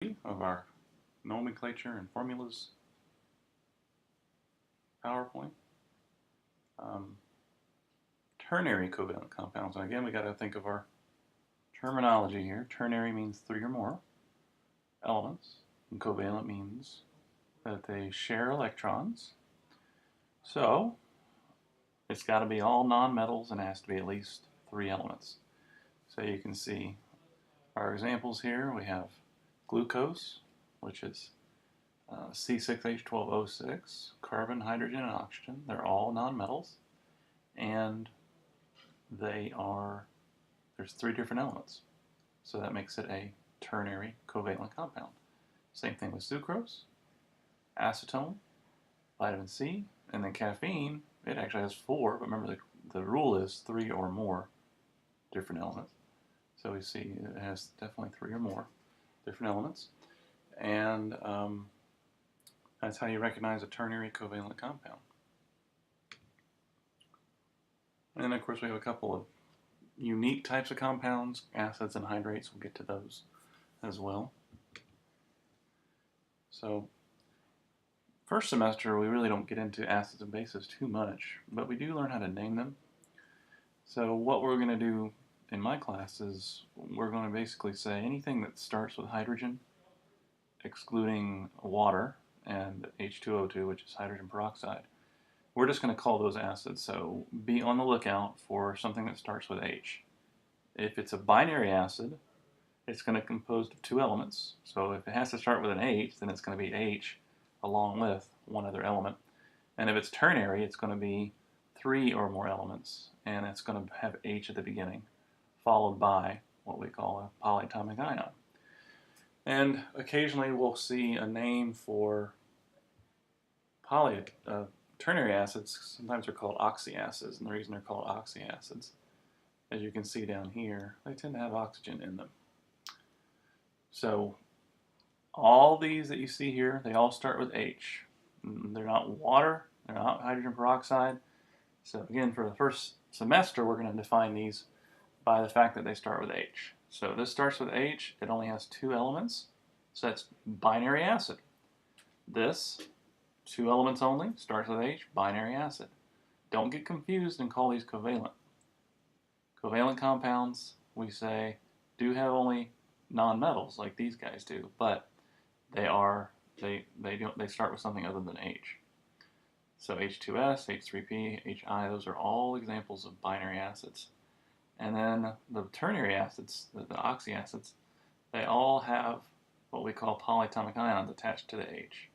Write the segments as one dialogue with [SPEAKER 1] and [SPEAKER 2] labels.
[SPEAKER 1] of our nomenclature and formulas PowerPoint. Ternary covalent compounds. And again, we got to think of our terminology here. Ternary means 3 or more elements, and covalent means that they share electrons. So it's got to be all nonmetals and has to be at least 3 elements. So you can see our examples here. We have glucose, which is C6H12O6, carbon, hydrogen, and oxygen. They're all nonmetals, and there's 3 different elements. So that makes it a ternary covalent compound. Same thing with sucrose, acetone, vitamin C, and then caffeine. It actually has 4, but remember the rule is 3 or more different elements. So we see it has definitely 3 or more different elements. And that's how you recognize a ternary covalent compound. And then, of course, we have a couple of unique types of compounds, acids and hydrates. We'll get to those as well. So, first semester, we really don't get into acids and bases too much, but we do learn how to name them. So what we're going to do in my class is we're going to basically say anything that starts with hydrogen, excluding water, and H2O2, which is hydrogen peroxide. We're just going to call those acids, so be on the lookout for something that starts with H. If it's a binary acid, it's going to compose of 2 elements. So if it has to start with an H, then it's going to be H along with one other element. And if it's ternary, it's going to be 3 or more elements, and it's going to have H at the beginning, followed by what we call a polyatomic ion. And occasionally we'll see a name for ternary acids. Sometimes they're called oxyacids, and the reason they're called oxyacids, as you can see down here, they tend to have oxygen in them. So all these that you see here, they all start with H. They're not water, they're not hydrogen peroxide. So again, for the first semester, we're going to define these by the fact that they start with H. So this starts with H, it only has 2 elements, so that's binary acid. This, 2 elements only, starts with H, binary acid. Don't get confused and call these covalent. Covalent compounds, we say, do have only nonmetals like these guys do, but they start with something other than H. So H2S, H3P, HI, those are all examples of binary acids. And then the ternary acids, the oxyacids, they all have what we call polyatomic ions attached to the H.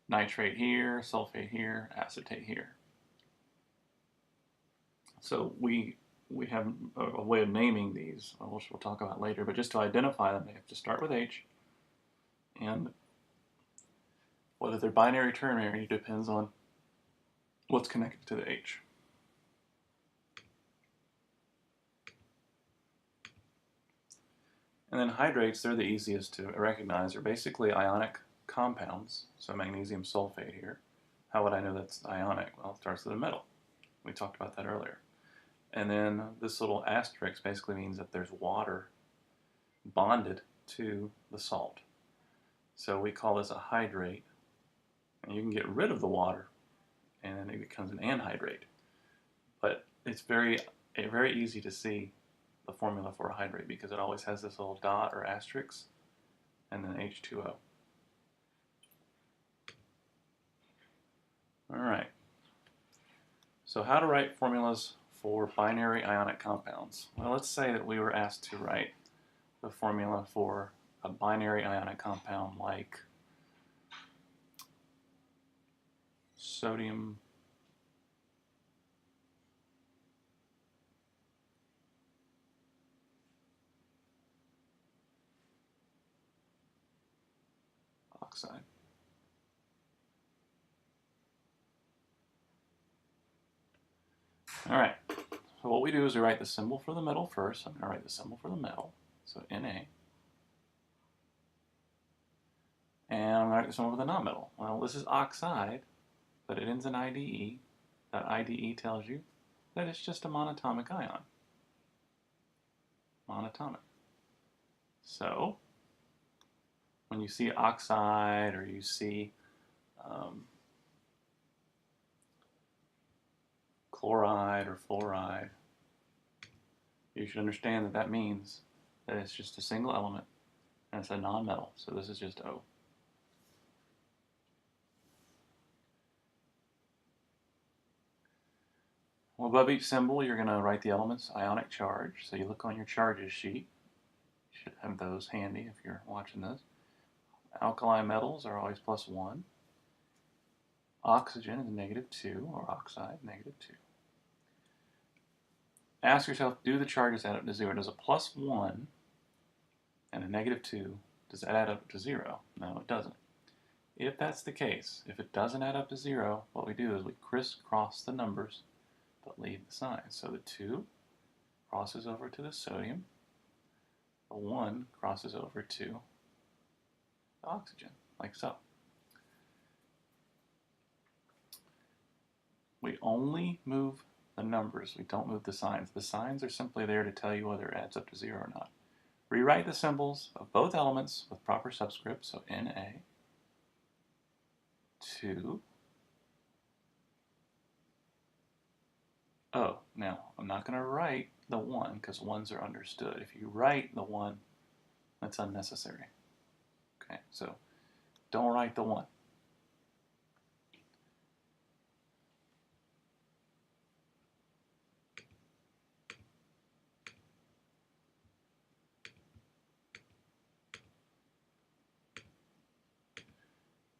[SPEAKER 1] Nitrate here, sulfate here, acetate here. So we have a way of naming these, which we'll talk about later, but just to identify them, they have to start with H, and whether they're binary or ternary depends on what's connected to the H. And then hydrates, they're the easiest to recognize. They're basically ionic compounds, so magnesium sulfate here. How would I know that's ionic? Well, it starts with a metal. We talked about that earlier. And then this little asterisk basically means that there's water bonded to the salt. So we call this a hydrate. And you can get rid of the water, and then it becomes an anhydrate. But it's very easy to see the formula for a hydrate because it always has this little dot or asterisk and then H2O. Alright, so how to write formulas for binary ionic compounds. Well, let's say that we were asked to write the formula for a binary ionic compound like sodium oxide. Alright, so what we do is we write the symbol for the metal first. I'm going to write the symbol for the metal, so Na. And I'm going to write the symbol for the nonmetal. Well, this is oxide, but it ends in IDE. That IDE tells you that it's just a monatomic ion. Monatomic. So when you see oxide or you see chloride or fluoride, you should understand that that means that it's just a single element and it's a non-metal. So this is just O. Well, above each symbol, you're going to write the element's ionic charge. So you look on your charges sheet. You should have those handy if you're watching this. Alkali metals are always +1. Oxygen is -2, or oxide, -2. Ask yourself, do the charges add up to 0? Does a +1 and a -2, does that add up to 0? No, it doesn't. If that's the case, if it doesn't add up to 0, what we do is we crisscross the numbers but leave the signs. So the 2 crosses over to the sodium, the 1 crosses over to the oxygen, like so. We only move the numbers, we don't move the signs. The signs are simply there to tell you whether it adds up to 0 or not. Rewrite the symbols of both elements with proper subscripts, so Na, 2, O. Now, I'm not going to write the 1 because 1s are understood. If you write the 1, that's unnecessary. Okay, so don't write the 1.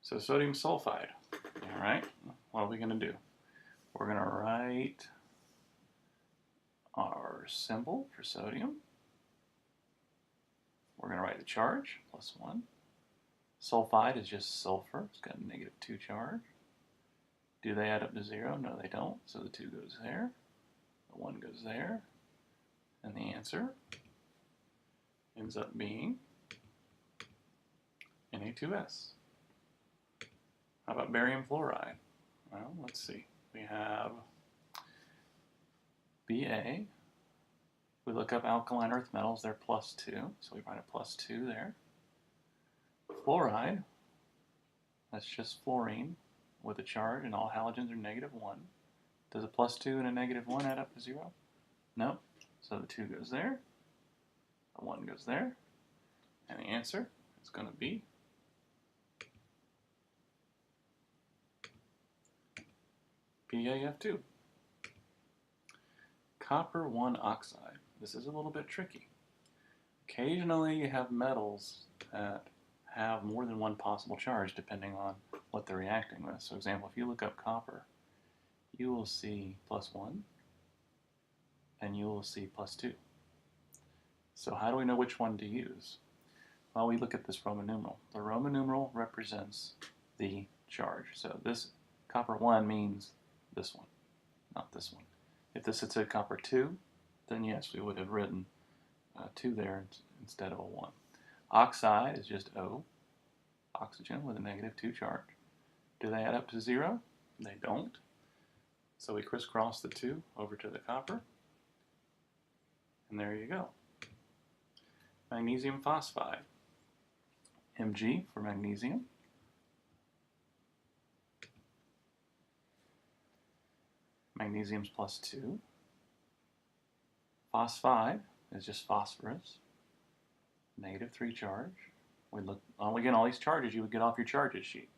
[SPEAKER 1] So sodium sulfide, all right, what are we going to do? We're going to write our symbol for sodium. We're going to write the charge, +1. Sulfide is just sulfur, it's got a -2 charge. Do they add up to 0? No, they don't, so the 2 goes there, the 1 goes there, and the answer ends up being Na2S. How about barium fluoride? Well, let's see. We have Ba. We look up alkaline earth metals, they're +2, so we write a +2 there. Fluoride, that's just fluorine with a charge, and all halogens are -1. Does a +2 and a -1 add up to 0? No. So the 2 goes there, the 1 goes there, and the answer is going to be PaF2. Copper 1 oxide. This is a little bit tricky. Occasionally you have metals that have more than one possible charge depending on what they're reacting with. So, for example, if you look up copper, you will see +1 and you will see +2. So how do we know which one to use? Well, we look at this Roman numeral. The Roman numeral represents the charge. So this copper 1 means this one, not this one. If this had said copper 2, then yes, we would have written 2 there instead of a 1. Oxide is just O, oxygen with a -2 charge. Do they add up to 0? They don't. So we crisscross the 2 over to the copper, and there you go. Magnesium phosphide. Mg for magnesium. Magnesium's +2. Phosphide is just phosphorus, -3 charge. We look again, all these charges you would get off your charges sheet.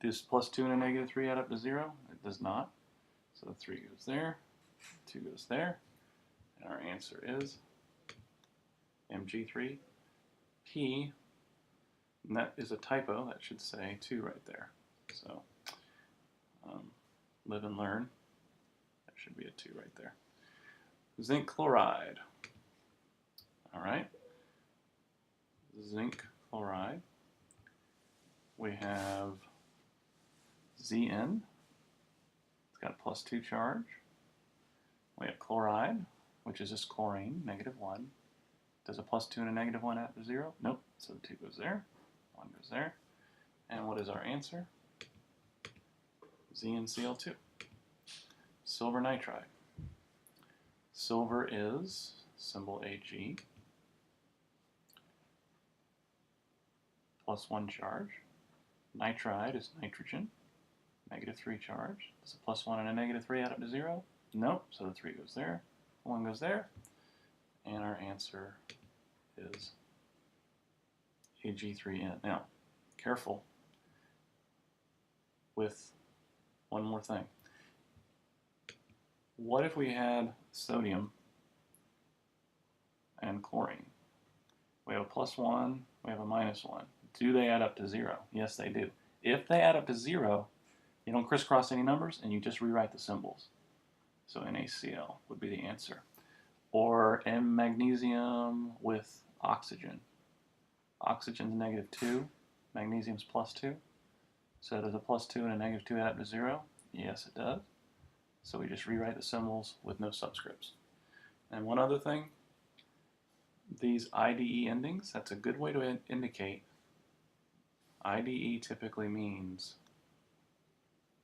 [SPEAKER 1] Does +2 and a -3 add up to 0? It does not. So the 3 goes there, 2 goes there, and our answer is Mg3. P, and that is a typo. That should say 2 right there. So live and learn. There should be a 2 right there. Zinc chloride. All right. Zinc chloride. We have Zn. It's got a +2 charge. We have chloride, which is just chlorine, -1. Does a +2 and a -1 add to 0? Nope. So the 2 goes there, 1 goes there. And what is our answer? ZnCl2. Silver nitride. Silver is symbol Ag. +1 charge. Nitride is nitrogen, -3 charge. Does a +1 and a -3 add up to 0? Nope, so the 3 goes there, 1 goes there, and our answer is Ag3N. Now, careful with one more thing. What if we had sodium and chlorine? We have a +1, we have a -1. Do they add up to 0? Yes, they do. If they add up to 0, you don't crisscross any numbers and you just rewrite the symbols. So NaCl would be the answer. Or M magnesium with oxygen. Oxygen's -2, magnesium's +2. So does a +2 and a -2 add up to 0? Yes, it does. So we just rewrite the symbols with no subscripts. And one other thing, these IDE endings, that's a good way to indicate. IDE typically means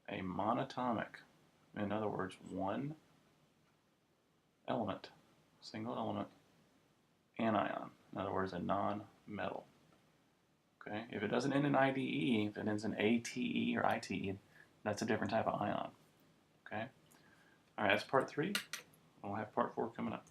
[SPEAKER 1] a monatomic, in other words, one element, single element, anion, in other words, a non-metal. Okay, if it doesn't end in IDE, if it ends in ATE or ITE, that's a different type of ion. Okay, all right, that's part 3. We'll have part 4 coming up.